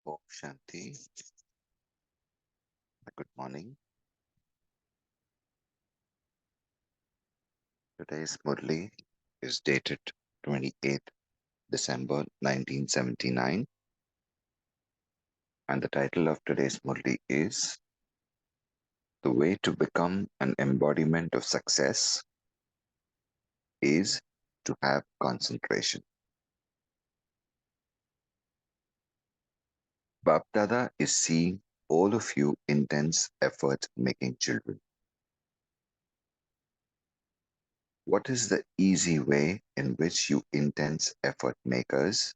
Om Shanti. Good morning. Today's Murli is dated 28th December 1979, and the title of today's Murli is The Way to Become an Embodiment of Success is to Have Concentration. Bapdada is seeing all of you intense effort making children. What is the easy way in which you intense effort makers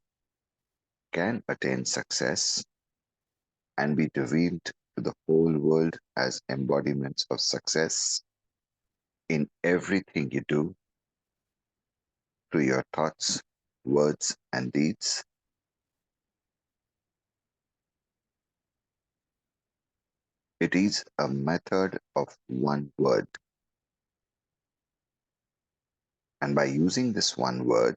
can attain success and be revealed to the whole world as embodiments of success in everything you do through your thoughts, words, and deeds? It is a method of one word. And by using this one word,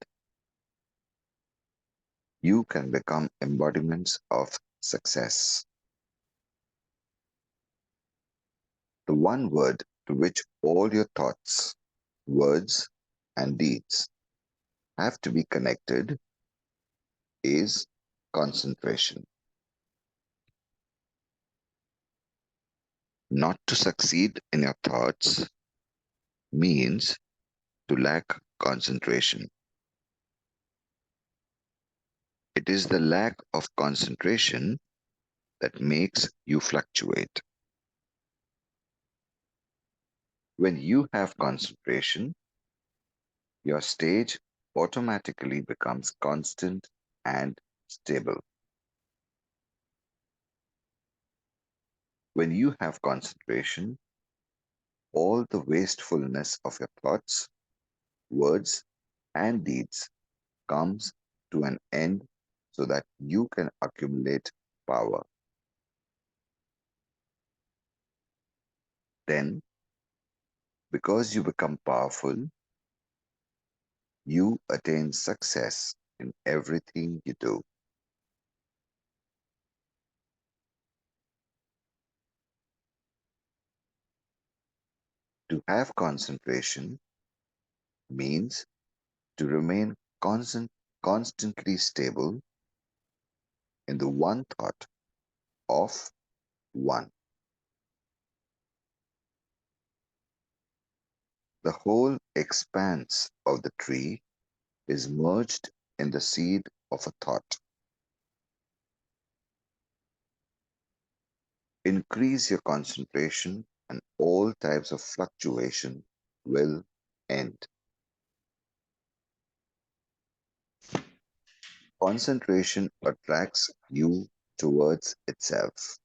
you can become embodiments of success. The one word to which all your thoughts, words, and deeds have to be connected is concentration. Not to succeed in your thoughts means to lack concentration. It is the lack of concentration that makes you fluctuate. When you have concentration, your stage automatically becomes constant and stable. When you have concentration, all the wastefulness of your thoughts, words, and deeds comes to an end so that you can accumulate power. Then, because you become powerful, you attain success in everything you do. To have concentration means to remain constantly stable in the one thought of one. The whole expanse of the tree is merged in the seed of a thought. Increase your concentration and all types of fluctuation will end. Concentration attracts you towards itself.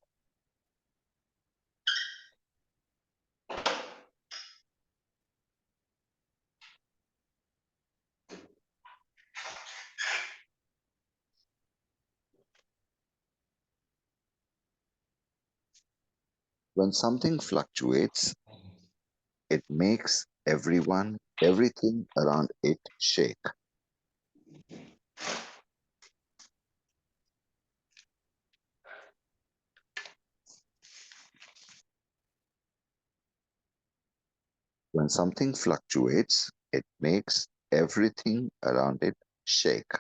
When something fluctuates, it makes everything around it shake. When something fluctuates, it makes everything around it shake.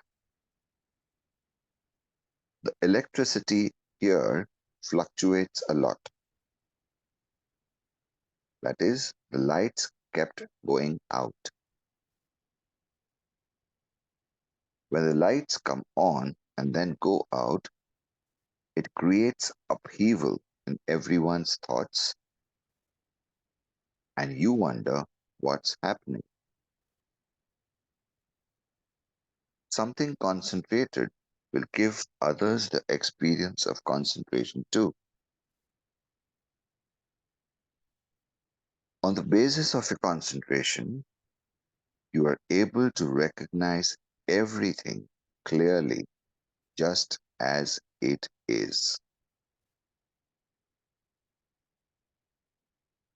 The electricity here fluctuates a lot. That is, the lights kept going out. When the lights come on and then go out, it creates upheaval in everyone's thoughts, and you wonder what's happening. Something concentrated will give others the experience of concentration too. On the basis of your concentration, you are able to recognize everything clearly just as it is.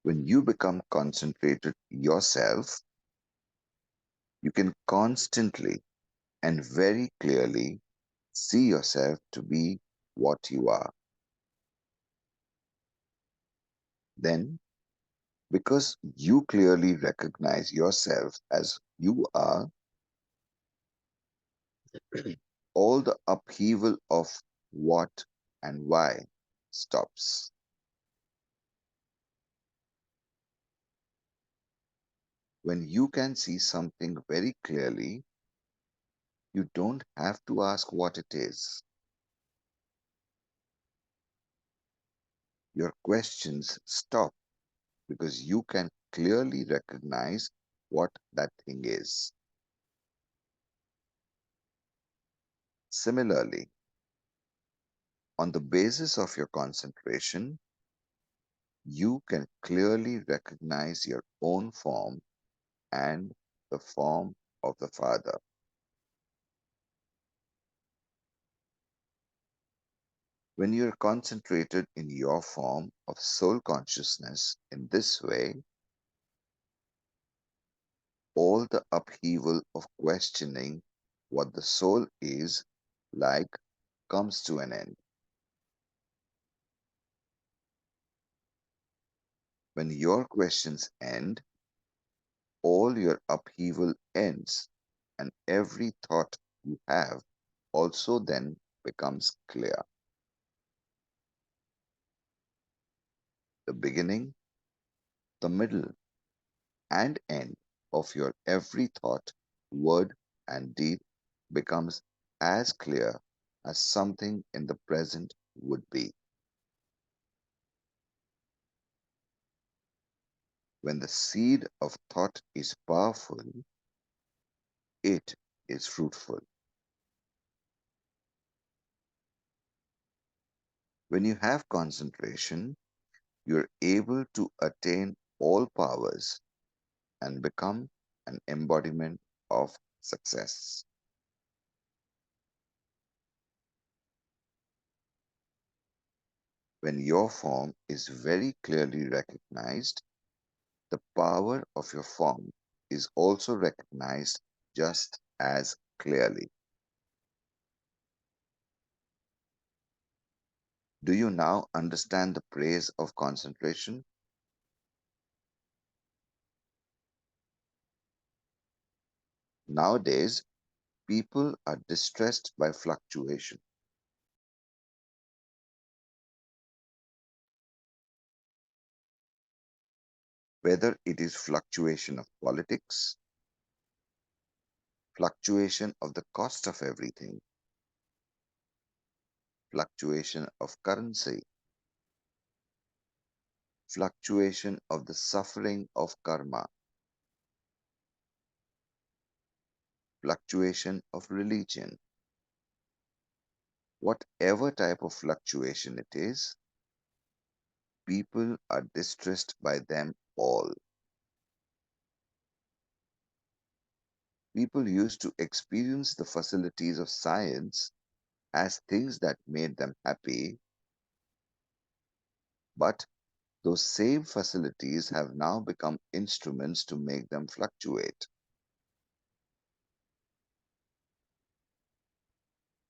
When you become concentrated yourself, you can constantly and very clearly see yourself to be what you are. Then, because you clearly recognize yourself as you are, all the upheaval of what and why stops. When you can see something very clearly, you don't have to ask what it is. Your questions stop because you can clearly recognize what that thing is. Similarly, on the basis of your concentration, you can clearly recognize your own form and the form of the Father. When you are concentrated in your form of soul consciousness in this way, all the upheaval of questioning what the soul is like comes to an end. When your questions end, all your upheaval ends, and every thought you have also then becomes clear. The beginning, the middle, and end of your every thought, word, and deed becomes as clear as something in the present would be. When the seed of thought is powerful, it is fruitful. When you have concentration, you're able to attain all powers and become an embodiment of success. When your form is very clearly recognized, the power of your form is also recognized just as clearly. Do you now understand the praise of concentration? Nowadays, people are distressed by fluctuation, whether it is fluctuation of politics, fluctuation of the cost of everything, fluctuation of currency, fluctuation of the suffering of karma, fluctuation of religion. Whatever type of fluctuation it is, people are distressed by them all. People used to experience the facilities of science as things that made them happy, but those same facilities have now become instruments to make them fluctuate.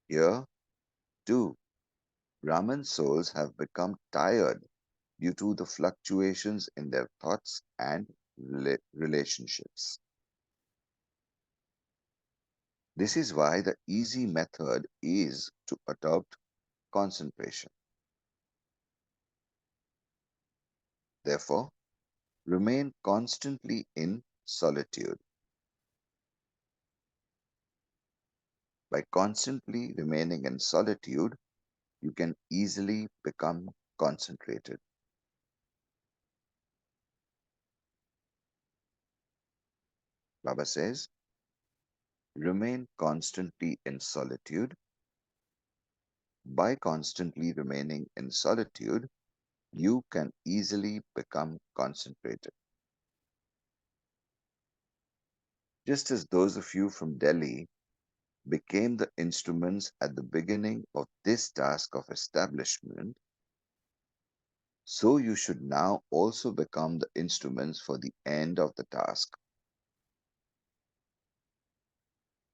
Here, too, Brahman souls have become tired due to the fluctuations in their thoughts and relationships. This is why the easy method is to adopt concentration. Therefore, remain constantly in solitude. By constantly remaining in solitude, you can easily become concentrated. Baba says, remain constantly in solitude. By constantly remaining in solitude, you can easily become concentrated. Just as those of you from Delhi became the instruments at the beginning of this task of establishment, so you should now also become the instruments for the end of the task.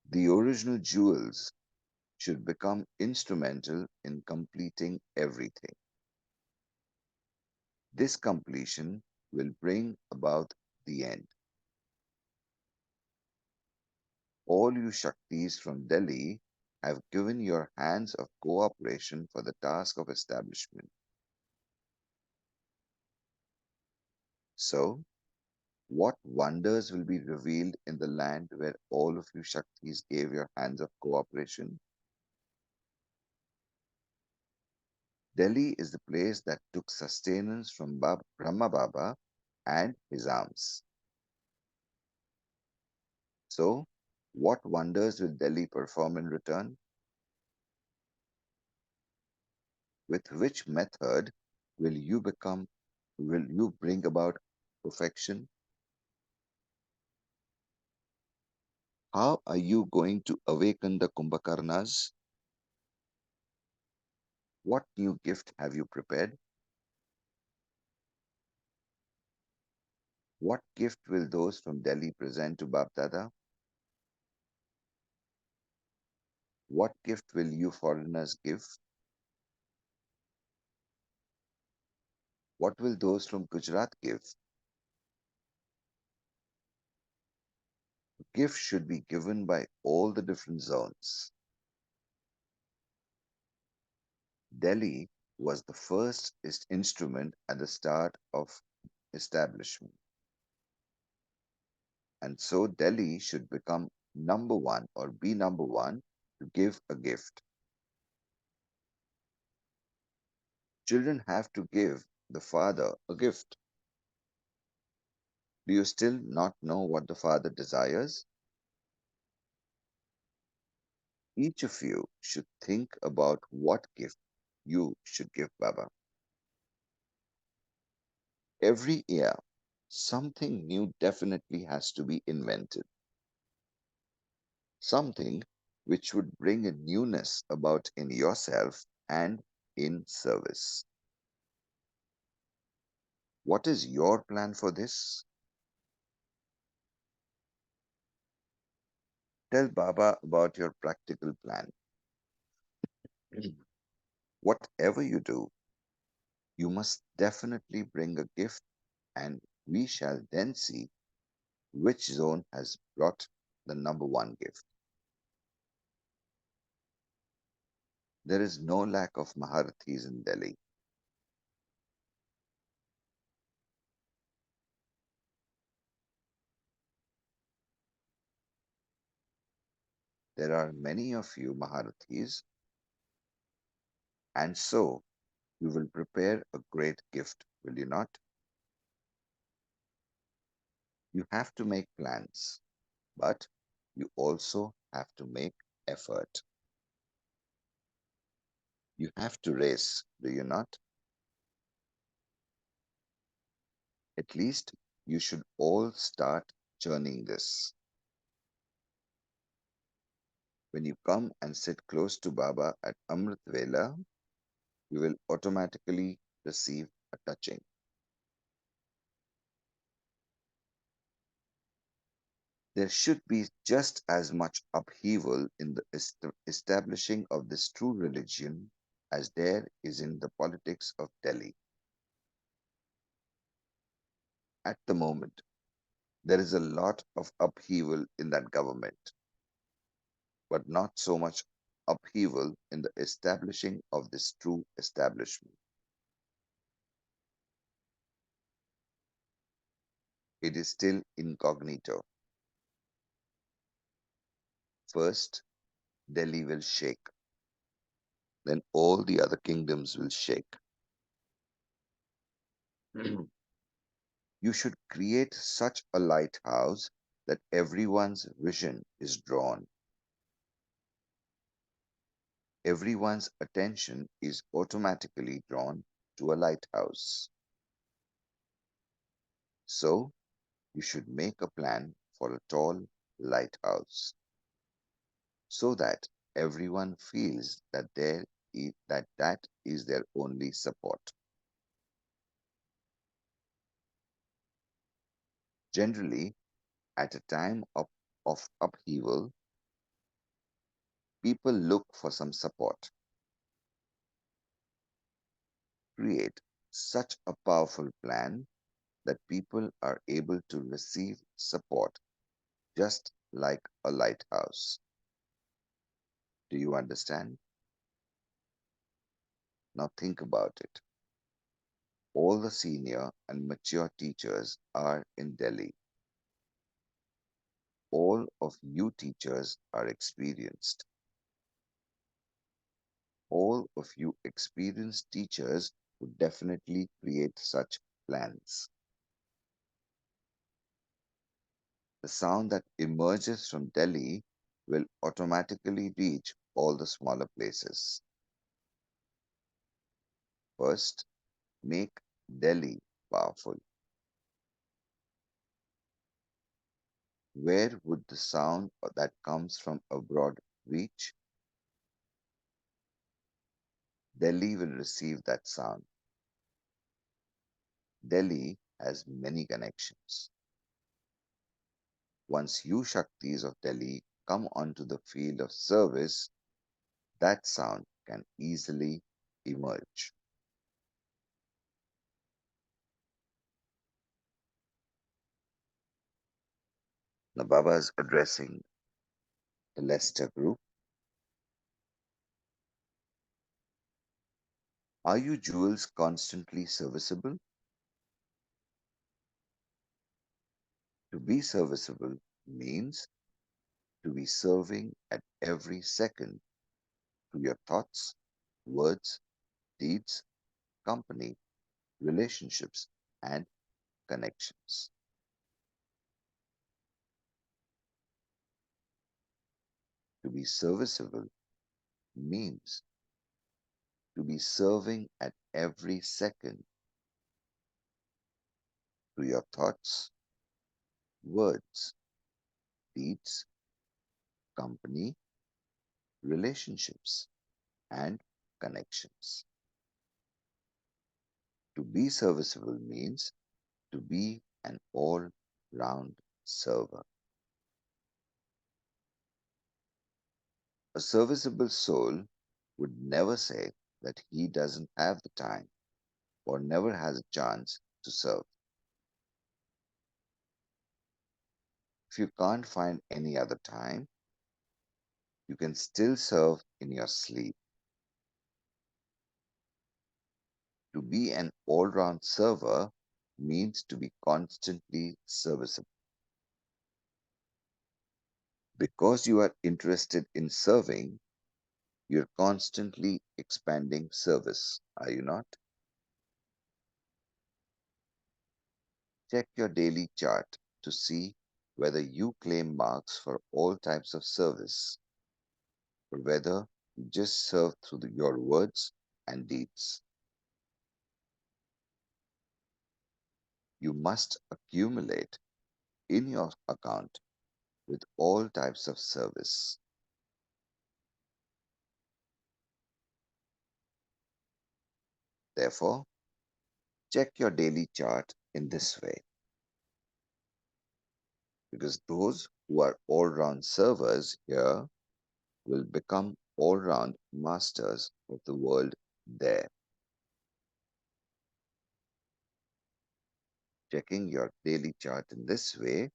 The original jewels should become instrumental in completing everything. This completion will bring about the end. All you Shaktis from Delhi have given your hands of cooperation for the task of establishment. So, what wonders will be revealed in the land where all of you Shaktis gave your hands of cooperation? Delhi is the place that took sustenance from Brahma Baba and his arms. So, what wonders will Delhi perform in return? With which method will you bring about perfection? How are you going to awaken the Kumbhakarnas? What new gift have you prepared? What gift will those from Delhi present to Bapdada? What gift will you foreigners give? What will those from Gujarat give? Gifts should be given by all the different zones. Delhi was the first instrument at the start of establishment, and so Delhi should become number one or be number one to give a gift. Children have to give the father a gift. Do you still not know what the father desires? Each of you should think about what gift you should give Baba. Every year, something new definitely has to be invented. Something which would bring a newness about in yourself and in service. What is your plan for this? Tell Baba about your practical plan. Whatever you do, you must definitely bring a gift, and we shall then see which zone has brought the number one gift. There is no lack of Maharathis in Delhi. There are many of you Maharathis, and so you will prepare a great gift, will you not? You have to make plans, but you also have to make effort. You have to race, do you not? At least you should all start churning this. When you come and sit close to Baba at Amrit Vela, you will automatically receive a touching. There should be just as much upheaval in the establishing of this true religion as there is in the politics of Delhi. At the moment, there is a lot of upheaval in that government, but not so much upheaval in the establishing of this true establishment. It is still incognito. First, Delhi will shake, then all the other kingdoms will shake. You should create such a lighthouse that everyone's vision is drawn. Everyone's attention is automatically drawn to a lighthouse. So, you should make a plan for a tall lighthouse so that everyone feels that that is their only support. Generally, at a time of upheaval, people look for some support. Create such a powerful plan that people are able to receive support, just like a lighthouse. Do you understand? Now think about it. All the senior and mature teachers are in Delhi. All of you teachers are experienced. All of you experienced teachers would definitely create such plans. The sound that emerges from Delhi will automatically reach all the smaller places. First, make Delhi powerful. Where would the sound that comes from abroad reach? Delhi will receive that sound. Delhi has many connections. Once you Shaktis of Delhi come onto the field of service, that sound can easily emerge. Now Baba is addressing the Leicester group. Are you jewels constantly serviceable? To be serviceable means to be serving at every second to your thoughts, words, deeds, company, relationships, and connections. To be serviceable means to be serving at every second to your thoughts, words, deeds, company, relationships, and connections. To be serviceable means to be an all round server. A serviceable soul would never say that he doesn't have the time or never has a chance to serve. If you can't find any other time, you can still serve in your sleep. To be an all round server means to be constantly serviceable. Because you are interested in serving, you're constantly expanding service, are you not? Check your daily chart to see whether you claim marks for all types of service or whether you just serve through your words and deeds. You must accumulate in your account with all types of service. Therefore, check your daily chart in this way because those who are all round servers here will become all round masters of the world there. Checking your daily chart in this way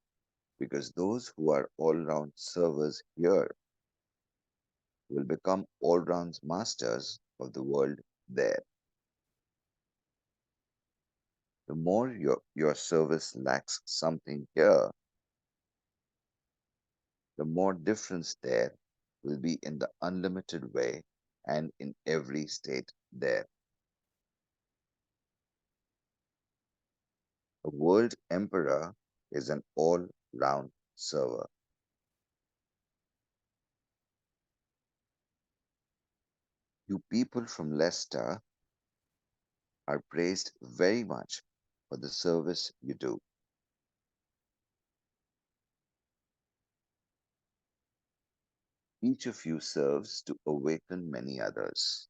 because those who are all round servers here will become all round masters of the world there. The more your service lacks something here, the more difference there will be in the unlimited way and in every state there. A world emperor is an all round server. You people from Leicester are praised very much for the service you do. Each of you serves to awaken many others.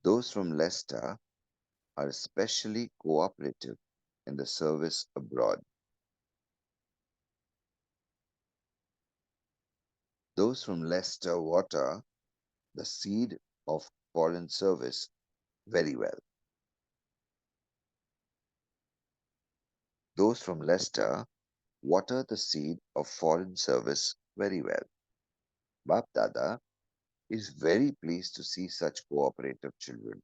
Those from Leicester are especially cooperative in the service abroad. Those from Leicester water the seed of foreign service very well. Those from Leicester water the seed of foreign service very well. Bap Dada is very pleased to see such cooperative children.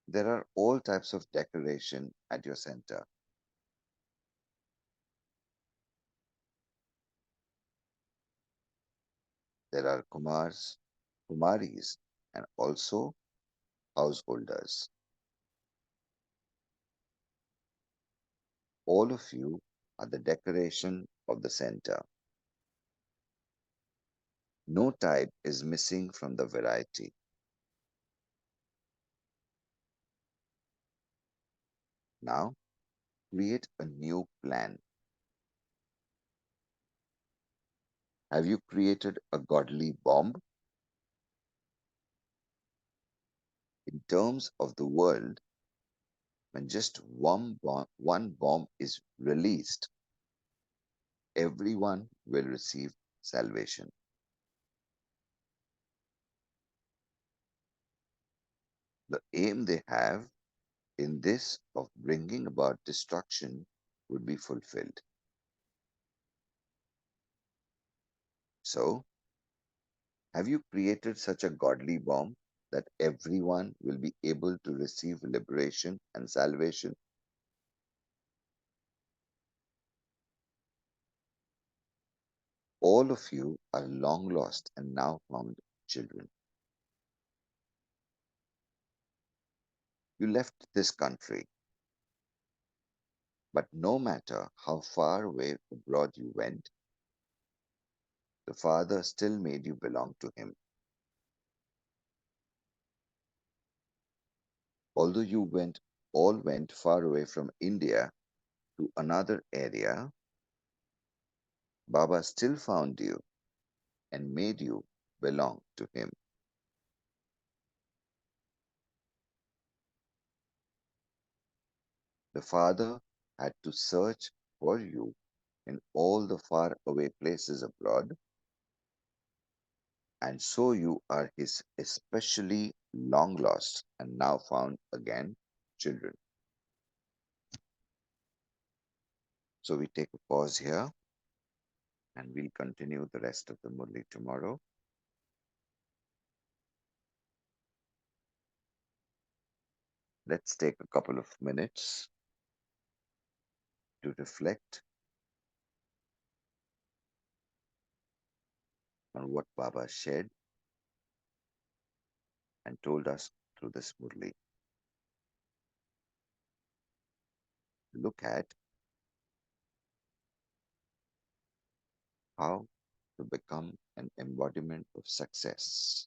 There are all types of decoration at your center. There are Kumars, Kumaris, and also householders. All of you are the decoration of the center. No type is missing from the variety. Now, create a new plan. Have you created a godly bomb? In terms of the world, when just one bomb is released, everyone will receive salvation. The aim they have in this of bringing about destruction would be fulfilled. So, have you created such a godly bomb that everyone will be able to receive liberation and salvation? All of you are long lost and now found children. You left this country, but no matter how far away abroad you went, the Father still made you belong to Him. Although you all went far away from India to another area, Baba still found you and made you belong to Him. The Father had to search for you in all the far away places abroad, and so you are His especially long lost and now found again children. So we take a pause here and we'll continue the rest of the Murli tomorrow. Let's take a couple of minutes to reflect on what Baba shared and told us through this Murli. Look at how to become an embodiment of success.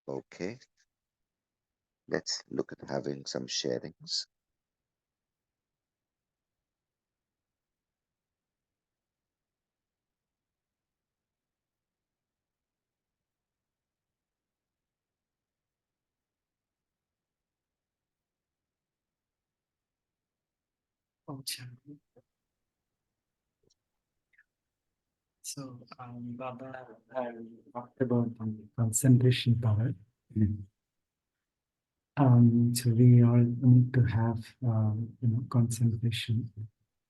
Okay, let's look at having some sharings. Okay. So, Baba talked about concentration power. So we all need to have, concentration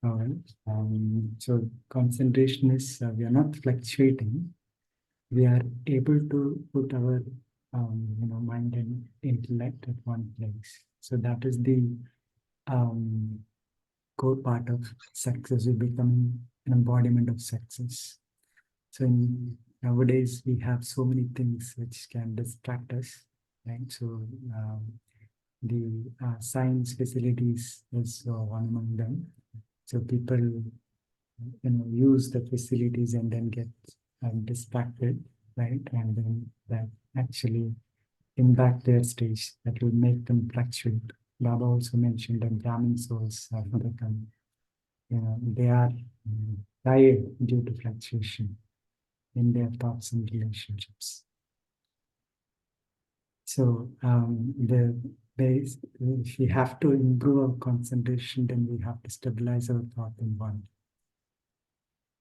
power. So concentration is we are not fluctuating. We are able to put our, mind and intellect at one place. So that is the um, core part of success. We become an embodiment of success. So nowadays we have so many things which can distract us, right? So the science facilities is one among them. So people, use the facilities and then get distracted, right? And then that actually impact their stage. That will make them fluctuate. Baba also mentioned that Brahmin souls have become, they are tired due to fluctuation in their thoughts and relationships. So if we have to improve our concentration, then we have to stabilize our thought in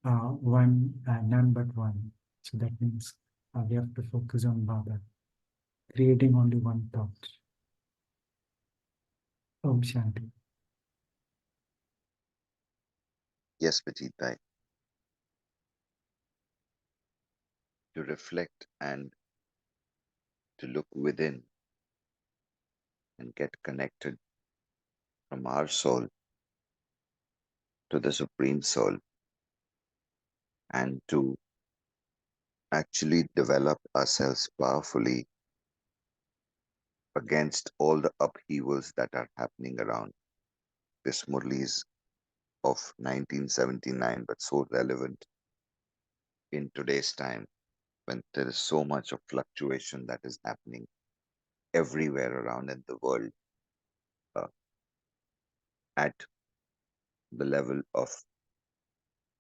none but one. So that means we have to focus on Baba, creating only one thought. Om Shanti. Yes, Vijit Bhai. To reflect and to look within and get connected from our soul to the Supreme Soul, and to actually develop ourselves powerfully against all the upheavals that are happening around. This Murli is of 1979, but so relevant in today's time when there is so much of fluctuation that is happening everywhere around in the world, uh, at the level of,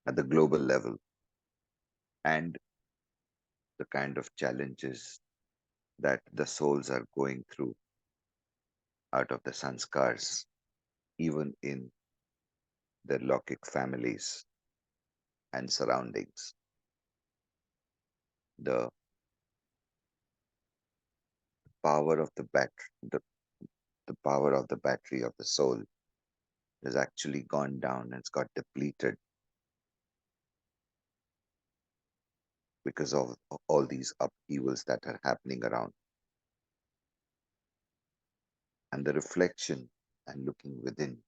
at the global level, and the kind of challenges that the souls are going through out of the sanskars, even in their Lokik families and surroundings. The power of the power of the battery of the soul has actually gone down and it's got depleted because of all these upheavals that are happening around. And the reflection and looking within,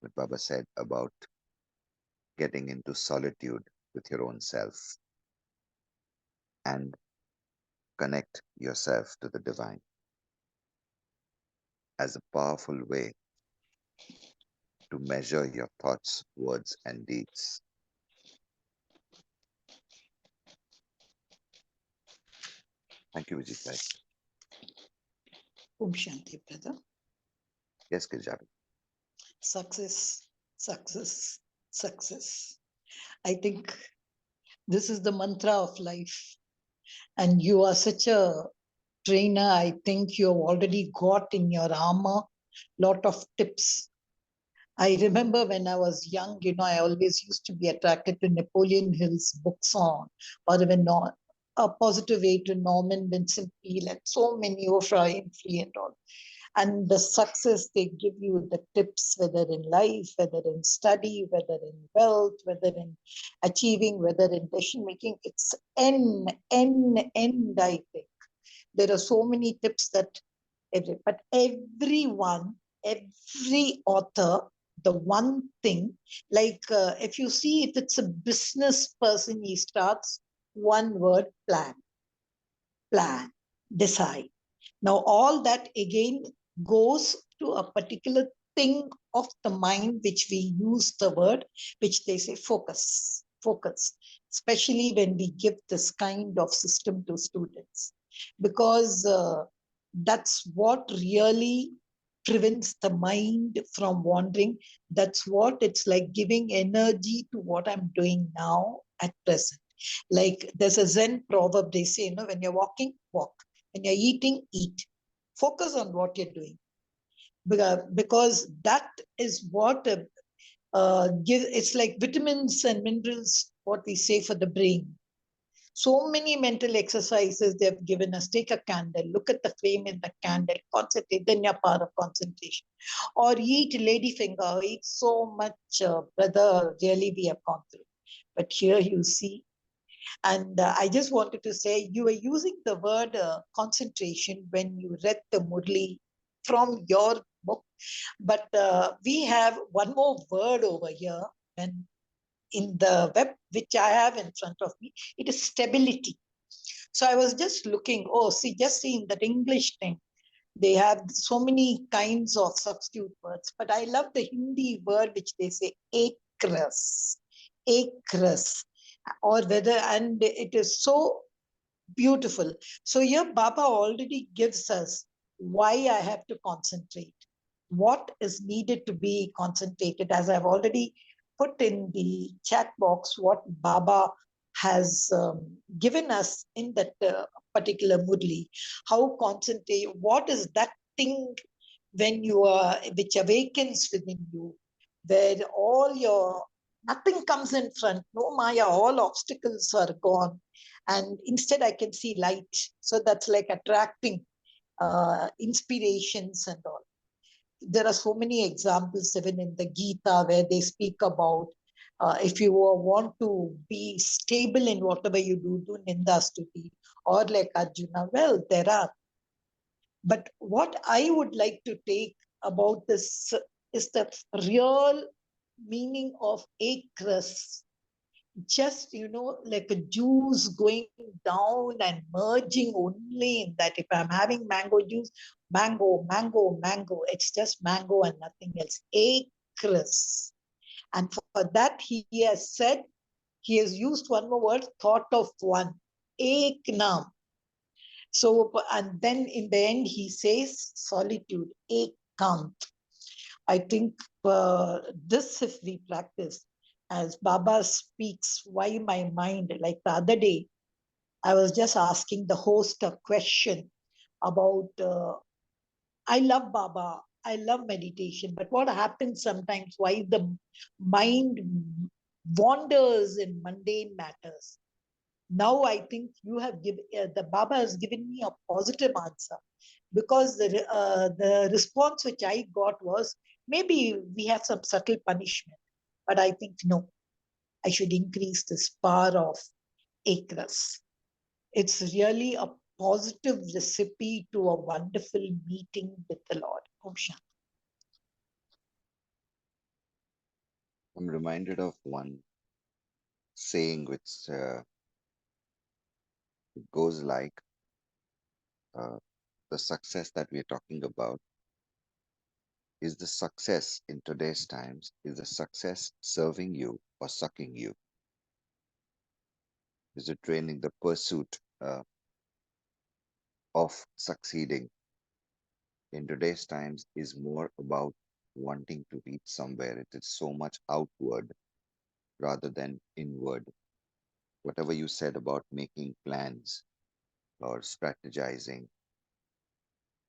what Baba said about getting into solitude with your own self and connect yourself to the divine as a powerful way to measure your thoughts, words, and deeds. Thank you, Vijit Bhai. Om Shanti, brother. Yes, Kirjabi. Success, success, success. I think this is the mantra of life. And you are such a trainer. I think you have already got in your armor lot of tips. I remember when I was young, I always used to be attracted to Napoleon Hill's books on, or even A Positive Way to Norman Vincent Peale, and so many Oprah Winfrey and all. And the success they give you, the tips, whether in life, whether in study, whether in wealth, whether in achieving, whether in decision making, it's I think. There are so many tips that everyone, every author, the one thing, like if you see, if it's a business person, he starts one word: plan, decide. Now, all that again goes to a particular thing of the mind, which we use the word, which they say focus, focus, especially when we give this kind of system to students, because that's what really prevents the mind from wandering. That's what it's like, giving energy to what I'm doing now at present. Like there's a Zen proverb, they say, when you're walking, walk. When you're eating, eat. Focus on what you're doing. Because that is what it's like vitamins and minerals, what we say for the brain. So many mental exercises they have given us. Take a candle, look at the flame in the candle, concentrate, then your power of concentration. Or eat ladyfinger, eat so much, brother, really we have gone through. But here you see, and I just wanted to say, you were using the word concentration when you read the Murli from your book. But we have one more word over here. And in the web, which I have in front of me, it is stability. So I was just looking, just seeing that English thing. They have so many kinds of substitute words, but I love the Hindi word which they say acres, acres, or whether, and it is so beautiful. So here Baba already gives us why I have to concentrate, what is needed to be concentrated, as I've already put in the chat box what Baba has given us in that particular Murli. How concentrate, what is that thing when you are, which awakens within you, where all your, nothing comes in front, no Maya, all obstacles are gone. And instead I can see light. So that's like attracting inspirations and all. There are so many examples even in the Gita where they speak about if you want to be stable in whatever you do Ninda Stuti, or like Arjuna, well, there are. But what I would like to take about this is the real meaning of acres. Just, like a juice going down and merging only in that. If I'm having mango juice, mango, mango, mango, it's just mango and nothing else. Acres. And for that, he has said, he has used one more word, thought of one. Eknam. So, and then in the end, he says solitude, ekant. I think this, if we practice, as Baba speaks, why my mind, like the other day, I was just asking the host a question about, I love Baba, I love meditation, but what happens sometimes, why the mind wanders in mundane matters? Now I think you have given, the Baba has given me a positive answer, because the response which I got was, maybe we have some subtle punishment, but I think no, I should increase this power of acres. It's really a positive recipe to a wonderful meeting with the Lord. Om Shanti. I'm reminded of one saying which goes like uh, the success that we're talking about is the success in today's times, is the success serving you or sucking you? Is it training the pursuit of succeeding in today's times is more about wanting to reach somewhere. It is so much outward rather than inward. Whatever you said about making plans or strategizing,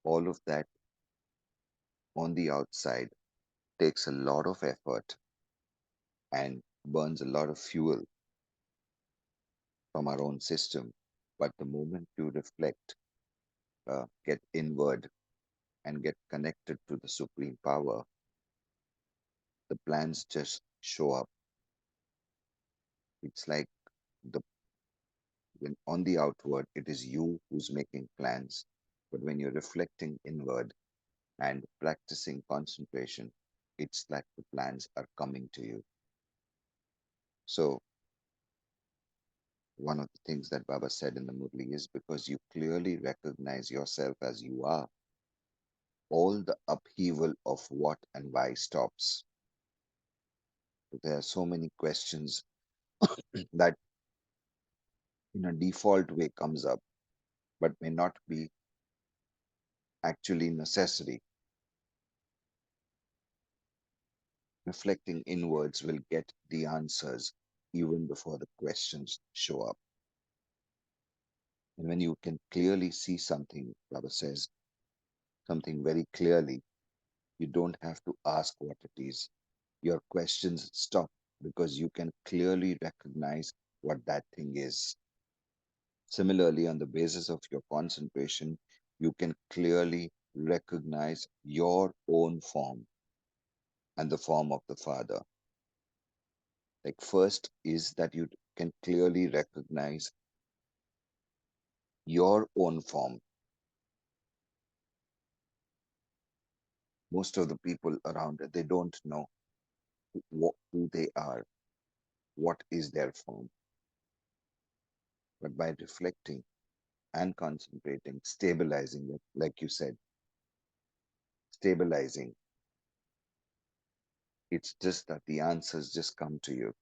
all of that on the outside takes a lot of effort and burns a lot of fuel from our own system. But the moment you reflect, get inward, and get connected to the supreme power, the plans just show up. It's like the when on the outward, it is you who's making plans. But when you're reflecting inward and practicing concentration, it's like the plans are coming to you. So, one of the things that Baba said in the Murli is because you clearly recognize yourself as you are, all the upheaval of what and why stops. There are so many questions that in a default way comes up, but may not be actually necessary. Reflecting inwards will get the answers even before the questions show up. And when you can clearly see something, Baba says, something very clearly, you don't have to ask what it is. Your questions stop because you can clearly recognize what that thing is. Similarly, on the basis of your concentration, you can clearly recognize your own form and the form of the Father. Like, first is that you can clearly recognize your own form. Most of the people around it, they don't know who they are, what is their form. But by reflecting and concentrating, stabilizing it, like you said, stabilizing, it's just that the answers just come to you.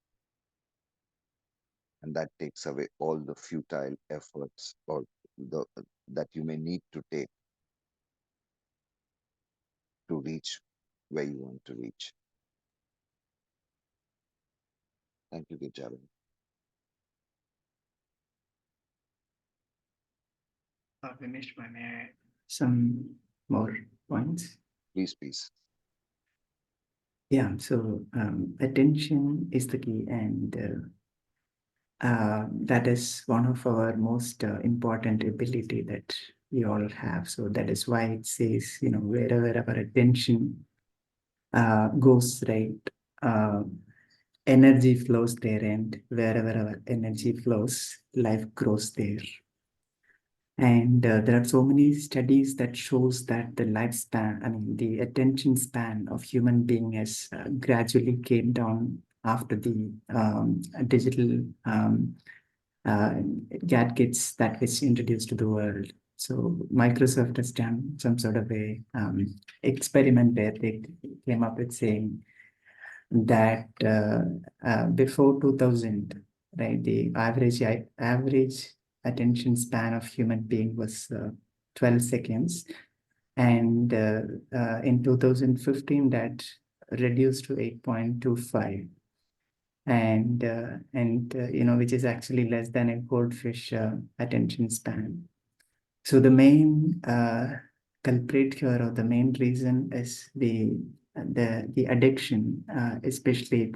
And that takes away all the futile efforts or the that you may need to take to reach where you want to reach. Thank you, Gijavan. Finished by some more points. Please, please. Yeah, so attention is the key, and that is one of our most important ability that we all have. So that is why it says, wherever our attention goes, right, energy flows there, and wherever our energy flows, life grows there. And there are so many studies that shows that the lifespan, I mean, the attention span of human being has gradually came down after the digital gadgets that was introduced to the world. So Microsoft has done some sort of a experiment where they came up with saying that before 2000, right, the average attention span of human being was 12 seconds, and in 2015 that reduced to 8.25, and which is actually less than a goldfish attention span. So the main culprit here, or the main reason, is the addiction, especially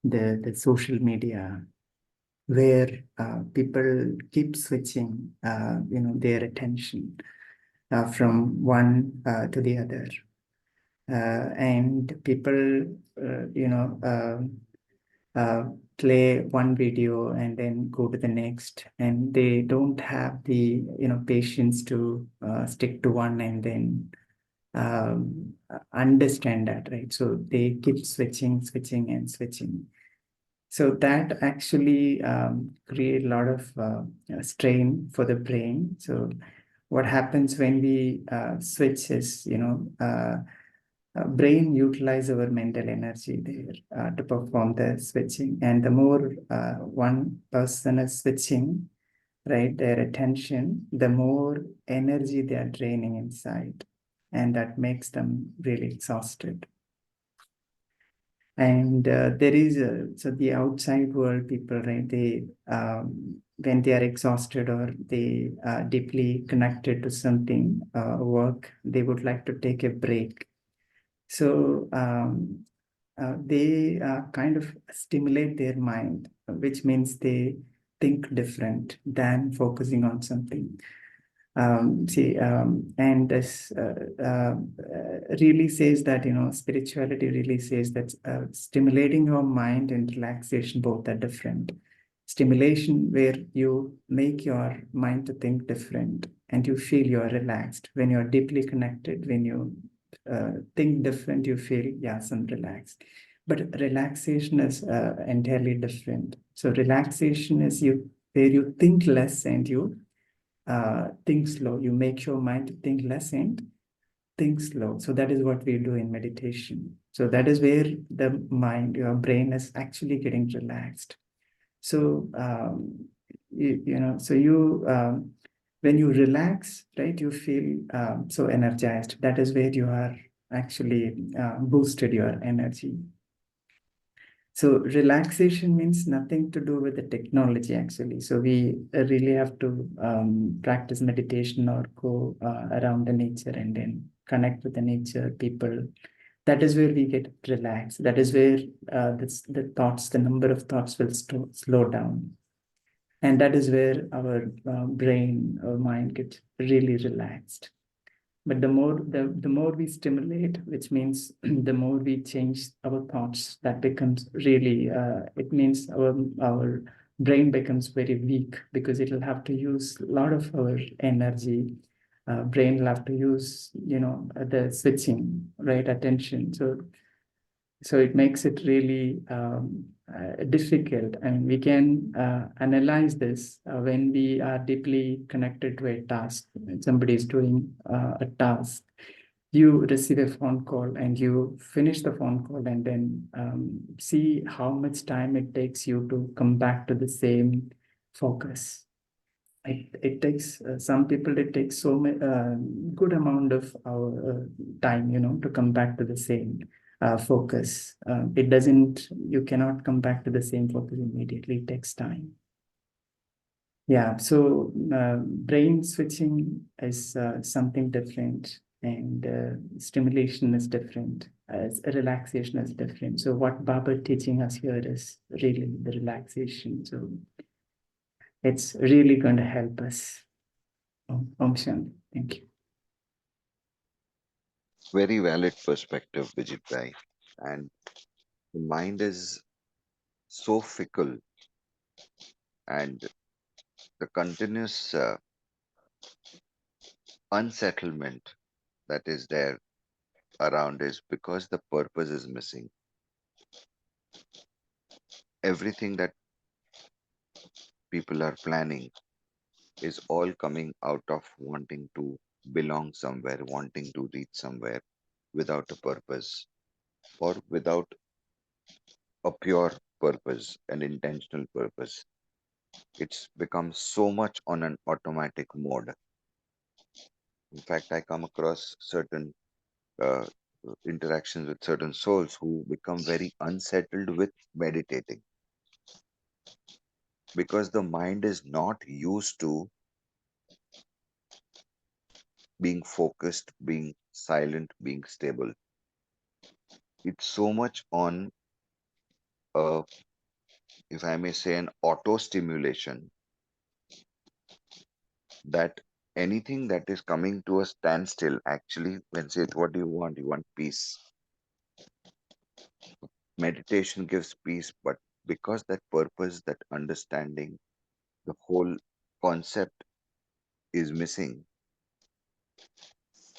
the social media, where people keep switching, their attention from one to the other, and people, play one video and then go to the next, and they don't have the patience to stick to one and then understand that, right? So they keep switching and switching. So that actually create a lot of strain for the brain. So what happens when we switch is, brain utilize our mental energy there to perform the switching. And the more one person is switching, right, their attention, the more energy they are draining inside. And that makes them really exhausted. And there is so the outside world people, right, they when they are exhausted or they are deeply connected to something, work, they would like to take a break. So they kind of stimulate their mind, which means they think different than focusing on something. And this really says that, spirituality really says that stimulating your mind and relaxation both are different. Stimulation, where you make your mind to think different and you feel you're relaxed. When you're deeply connected, when you think different, you feel, yeah, some relaxed. But relaxation is entirely different. So relaxation is where you think less and you think slow. You make your mind to think less and think slow. So that is what we do in meditation. So that is where the mind, your brain is actually getting relaxed. So when you relax, right, you feel so energized. That is where you are actually boosted your energy. So relaxation means nothing to do with the technology, actually. So we really have to practice meditation or go around the nature and then connect with the nature, people, that is where we get relaxed. That is where the number of thoughts will slow down. And that is where our brain, our mind gets really relaxed. But the more we stimulate, which means the more we change our thoughts, that becomes really, it means our brain becomes very weak, because it will have to use a lot of our energy. Brain will have to use, the switching, right, attention. So it makes it really difficult. And we can analyze this when we are deeply connected to a task. When somebody is doing a task, you receive a phone call and you finish the phone call, and then see how much time it takes you to come back to the same focus. It takes some people, it takes so good amount of our time, to come back to the same focus. It doesn't, you cannot come back to the same focus immediately. It takes time. Yeah, so brain switching is something different, and stimulation is different, relaxation is different. So what Baba teaching us here is really the relaxation. So it's really going to help us. Om Shanti. Thank you. Very valid perspective, Vijit Bhai. And the mind is so fickle, and the continuous unsettlement that is there around is because the purpose is missing. Everything that people are planning is all coming out of wanting to belong somewhere, wanting to reach somewhere without a purpose, or without a pure purpose, an intentional purpose. It's become so much on an automatic mode. In fact, I come across certain uh, interactions with certain souls who become very unsettled with meditating because the mind is not used to being focused, being silent, being stable. It's so much on, if I may say, an auto stimulation, that anything that is coming to a standstill actually, when say, what do you want? You want peace. Meditation gives peace, but because that purpose, that understanding, the whole concept is missing,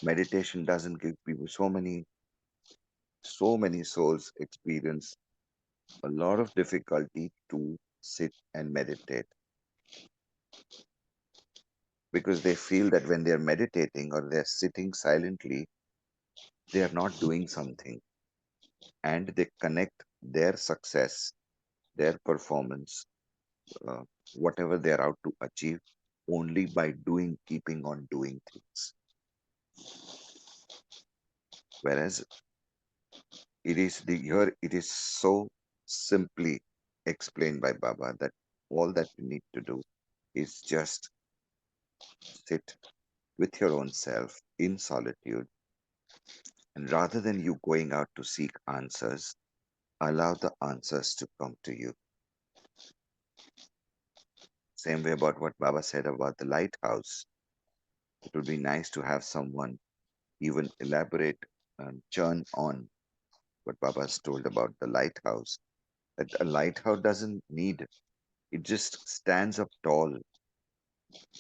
meditation doesn't give people. So many souls experience a lot of difficulty to sit and meditate because they feel that when they're meditating or they're sitting silently, they are not doing something, and they connect their success, their performance, uh, whatever they're out to achieve, only by keeping on doing things. Whereas it is so simply explained by Baba that all that you need to do is just sit with your own self in solitude, and rather than you going out to seek answers, allow the answers to come to you. Same way about what Baba said about the lighthouse. It would be nice to have someone even elaborate and churn on what Baba has told about the lighthouse. That a lighthouse doesn't need, it just stands up tall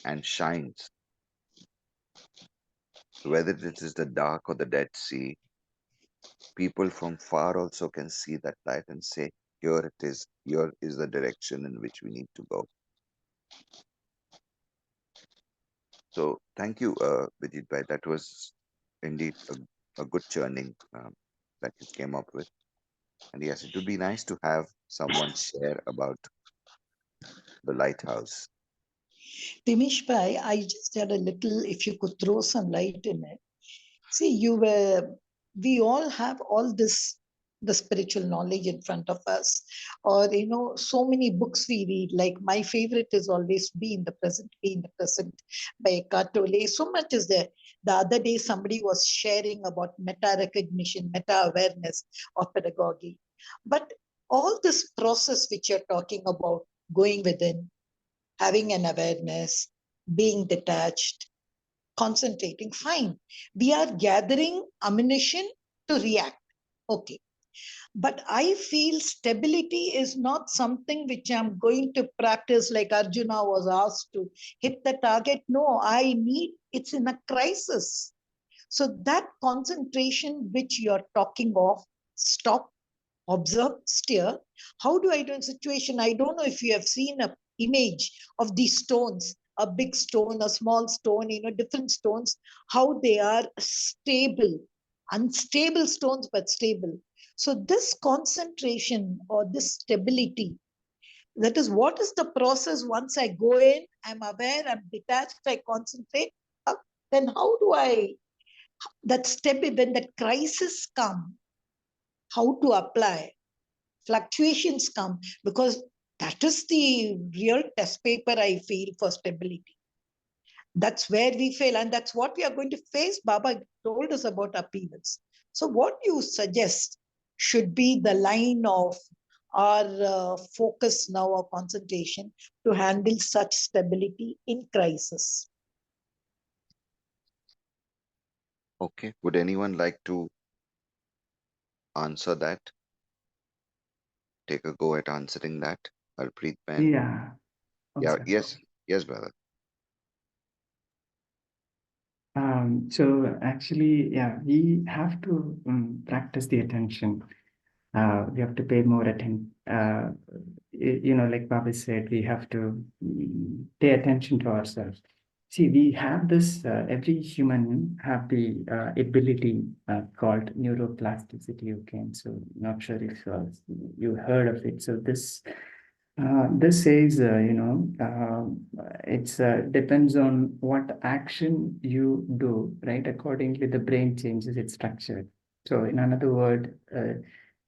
and shines. So whether it is the dark or the Dead Sea, people from far also can see that light and say, here it is, here is the direction in which we need to go. So thank you, Vijit Bhai. That was indeed a good churning that you came up with. And yes, it would be nice to have someone share about the lighthouse. Dimish Bhai, I just had a little, if you could throw some light in it. See, we all have all this the spiritual knowledge in front of us, or so many books we read. Like my favorite is always Be in the Present, Be in the Present by Eckhart Tolle. So much is there. The other day somebody was sharing about meta recognition, meta awareness of pedagogy. But all this process which you're talking about, going within, having an awareness, being detached, concentrating, fine. We are gathering ammunition to react. Okay. But I feel stability is not something which I'm going to practice like Arjuna was asked to hit the target. No, it's in a crisis. So that concentration which you're talking of, stop, observe, steer. How do I do in situation? I don't know if you have seen an image of these stones, a big stone, a small stone, different stones, how they are stable, unstable stones, but stable. So this concentration or this stability, that is what is the process. Once I go in, I'm aware, I'm detached, I concentrate. Then how do I, that step, when that crisis come, how to apply? Fluctuations come, because that is the real test paper I feel for stability. That's where we fail, and that's what we are going to face. Baba told us about upheavals. So what you suggest should be the line of our focus now, or concentration, to handle such stability in crisis? Okay. Would anyone like to answer that? Take a go at answering that. Harpreet Ben. Yeah. Yeah, Okay. yes, yes, brother. So actually, yeah, we have to practice the attention. We have to pay more attention. Like Baba said, we have to pay attention to ourselves. See, we have this, every human have the ability called neuroplasticity. Okay, so not sure if you heard of it. So this says, it's depends on what action you do, right? Accordingly, the brain changes its structure. So in another word,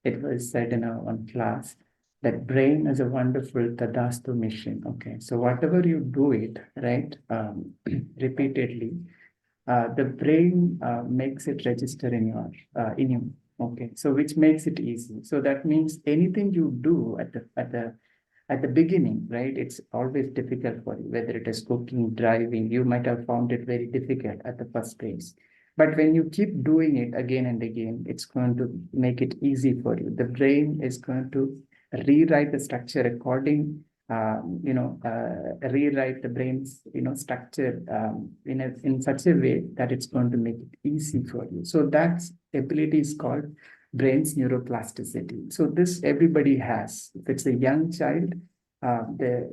it was said in one class that brain is a wonderful tadastu machine. Okay, so whatever you do it, right, repeatedly, the brain makes it register in you. Okay, so which makes it easy. So that means anything you do at the beginning, right? It's always difficult for you, whether it is cooking, driving. You might have found it very difficult at the first place. But when you keep doing it again and again, it's going to make it easy for you. The brain is going to rewrite the structure according, rewrite the brain's, structure in such a way that it's going to make it easy for you. So that ability is called brain's neuroplasticity. So this everybody has. If it's a young child,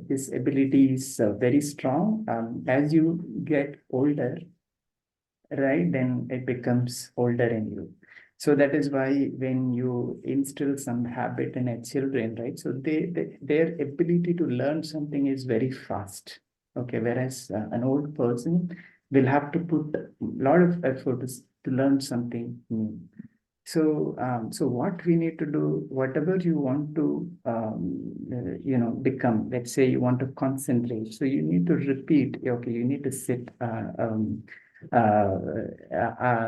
this ability is very strong. As you get older, right, then it becomes older in you. So that is why when you instill some habit in a children, right, so their ability to learn something is very fast. Okay, whereas an old person will have to put a lot of effort to learn something new. So what we need to do, whatever you want to, become. Let's say you want to concentrate. So you need to repeat. Okay, you need to sit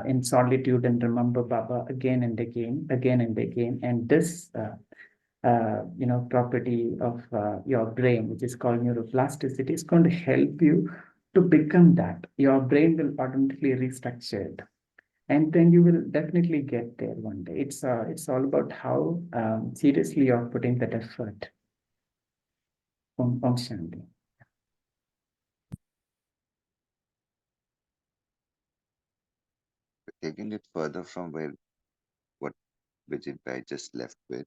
in solitude and remember Baba again and again. And this, property of your brain, which is called neuroplasticity, is going to help you to become that. Your brain will automatically restructure, and then you will definitely get there one day. It's all about how seriously you're putting that effort functionally. Taking it further from what Vijay Bhai just left with,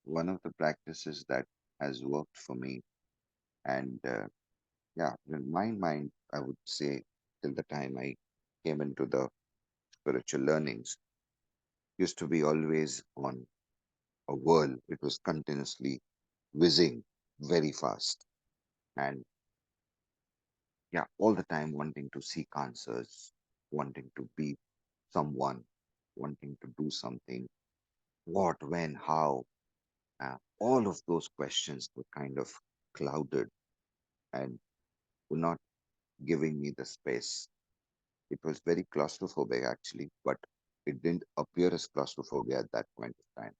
one of the practices that has worked for me, and yeah, in my mind, I would say till the time I came into the spiritual learnings, used to be always on a whirl. It was continuously whizzing very fast. And yeah, all the time wanting to seek answers, wanting to be someone, wanting to do something. what, when, how, all of those questions were kind of clouded and were not giving me the space. It was very claustrophobic actually, but it didn't appear as claustrophobia at that point of time.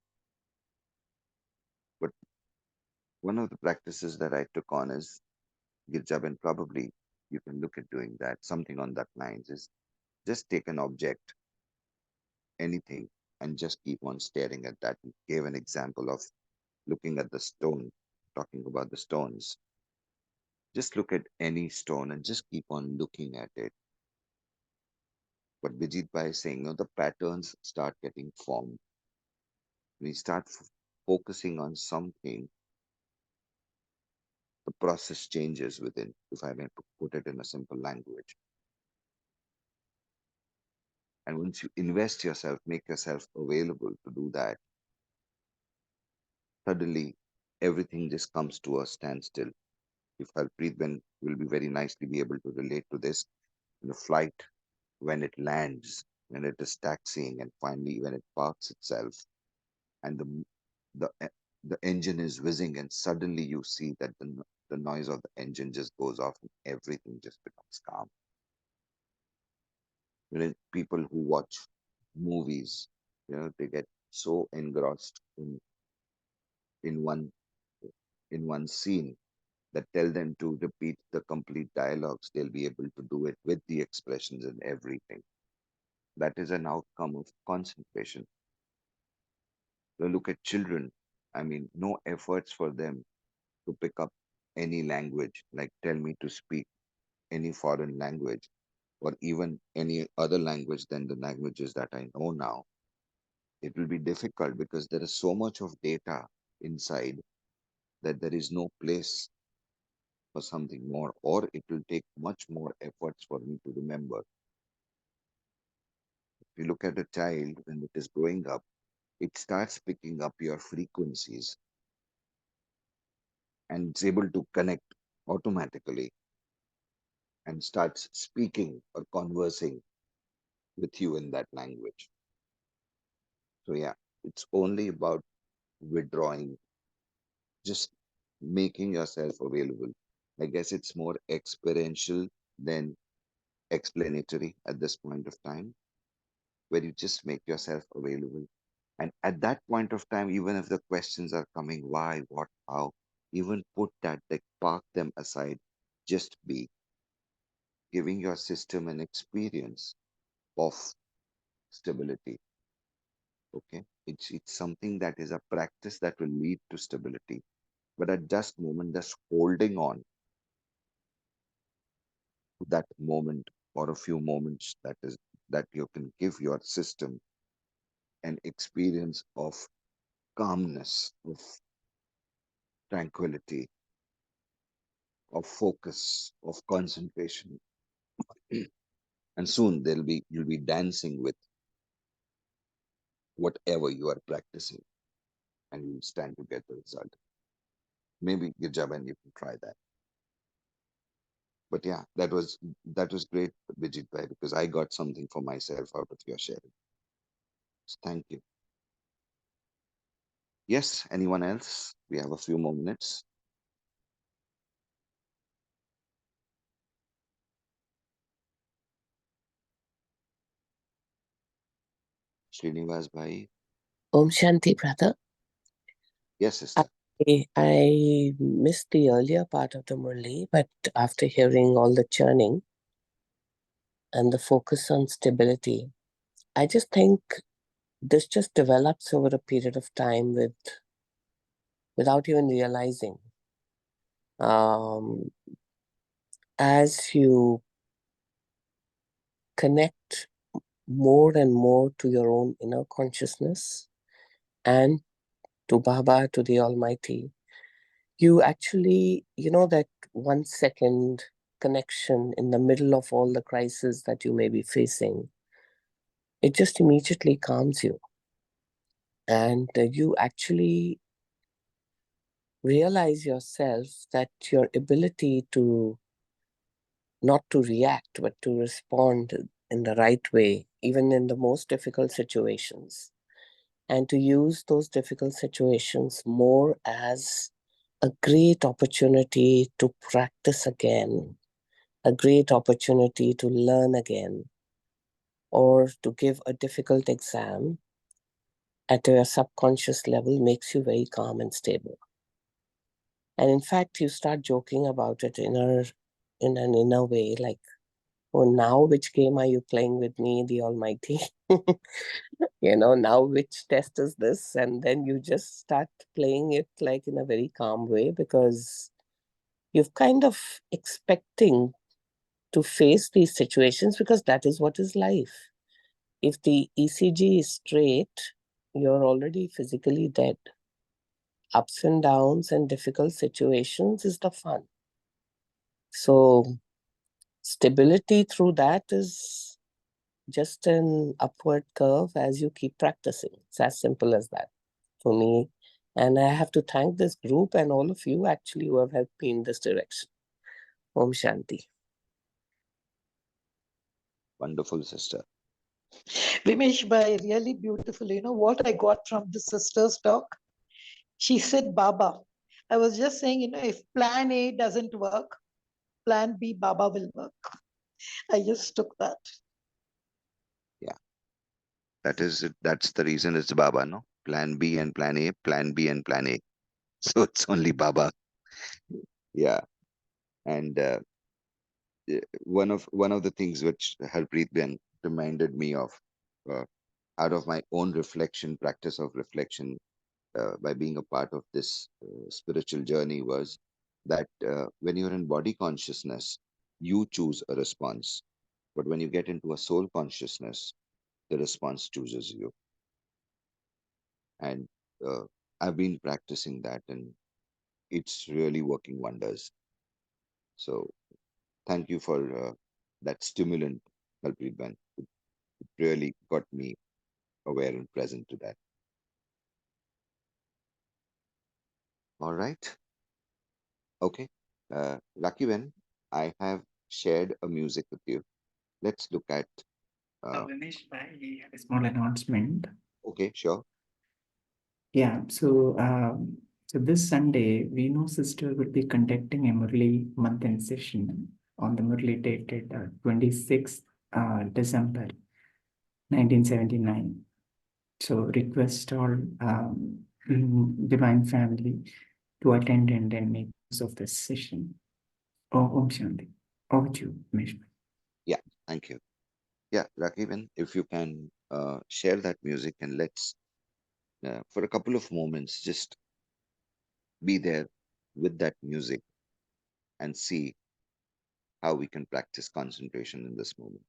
But one of the practices that I took on is Girjab, and probably you can look at doing that, something on that lines, is just take an object, anything, and just keep on staring at that. You gave an example of looking at the stone, talking about the stones. Just look at any stone and just keep on looking at it. But Vijit Bhai is saying, no, the patterns start getting formed. When you start focusing on something, the process changes within, if I may put it in a simple language. And once you invest yourself, make yourself available to do that, suddenly everything just comes to a standstill. If Harpreet then will be very nicely be able to relate to this, in a flight, when it lands, when it is taxiing, and finally when it parks itself, and the the engine is whizzing, and suddenly you see that the noise of the engine just goes off and everything just becomes calm. People who watch movies, they get so engrossed in one in one scene that tell them to repeat the complete dialogues. They'll be able to do it with the expressions and everything. That is an outcome of concentration. So look at children. I mean, no efforts for them to pick up any language, like tell me to speak any foreign language or even any other language than the languages that I know now. It will be difficult because there is so much of data inside that there is no place for something more, or it will take much more efforts for me to remember. If you look at a child when it is growing up, it starts picking up your frequencies and it's able to connect automatically and starts speaking or conversing with you in that language. So, yeah, it's only about withdrawing, just making yourself available. I guess it's more experiential than explanatory at this point of time, where you just make yourself available. And at that point of time, even if the questions are coming, why, what, how, even put that, like park them aside, just be giving your system an experience of stability. Okay. It's something that is a practice that will lead to stability. But at that moment, just holding on to that moment or a few moments that you can give your system an experience of calmness, of tranquility, of focus, of concentration. And soon you'll be dancing with whatever you are practicing and you'll stand to get the result. Maybe Girjaban, you can try that. But yeah, that was great, Vijit Bhai, because I got something for myself out of your sharing. So thank you. Yes, anyone else? We have a few more minutes. Srinivas Bhai. Om Shanti, brother. Yes, sister. I missed the earlier part of the Murli, but after hearing all the churning and the focus on stability, I just think this just develops over a period of time without even realizing. As you connect more and more to your own inner consciousness and to Baba, to the Almighty, you actually, that 1 second connection in the middle of all the crises that you may be facing, it just immediately calms you. And you actually realize yourself that your ability to not to react, but to respond in the right way, even in the most difficult situations, and to use those difficult situations more as a great opportunity to practice again, a great opportunity to learn again, or to give a difficult exam at your subconscious level makes you very calm and stable. And in fact, you start joking about it in an inner way, like, oh, now which game are you playing with me, the Almighty? Now which test is this? And then you just start playing it like in a very calm way, because you're kind of expecting to face these situations, because that is what is life. If the ECG is straight, you're already physically dead. Ups and downs and difficult situations is the fun. So stability through that is just an upward curve as you keep practicing. It's as simple as that for me. And I have to thank this group and all of you actually who have helped me in this direction. Om Shanti. Wonderful, sister. Vimesh Bhai, really beautiful. You know what I got from the sister's talk? She said, Baba. I was just saying, if plan A doesn't work, plan B, Baba will work. I just took that. Yeah. That is it. That's the reason it's Baba, no? Plan B and plan A, plan B and plan A. So it's only Baba. Yeah. And one of the things which Harpreet then reminded me of, uh, out of my own reflection, practice of reflection, by being a part of this spiritual journey, was that when you're in body consciousness, you choose a response. But when you get into a soul consciousness, the response chooses you. And I've been practicing that, and it's really working wonders. So thank you for that stimulant, Harpreet Ben. It really got me aware and present to that. All right. Okay. Rakiben, I have shared a music with you. Let's look at. Vinesh, I have a small announcement. Okay, sure. Yeah, so this Sunday, we know sister will be conducting a Murli month-end session on the Murli dated 26th December 1979. So request all divine family to attend and then make use of this session. Om Shanti. Over to you, Vinesh. Yeah, thank you. Yeah, Rakiben, if you can share that music, and let's, for a couple of moments, just be there with that music and see how we can practice concentration in this moment.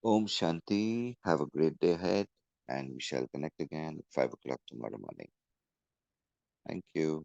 Om Shanti. Have a great day ahead, and we shall connect again at 5 o'clock tomorrow morning. Thank you.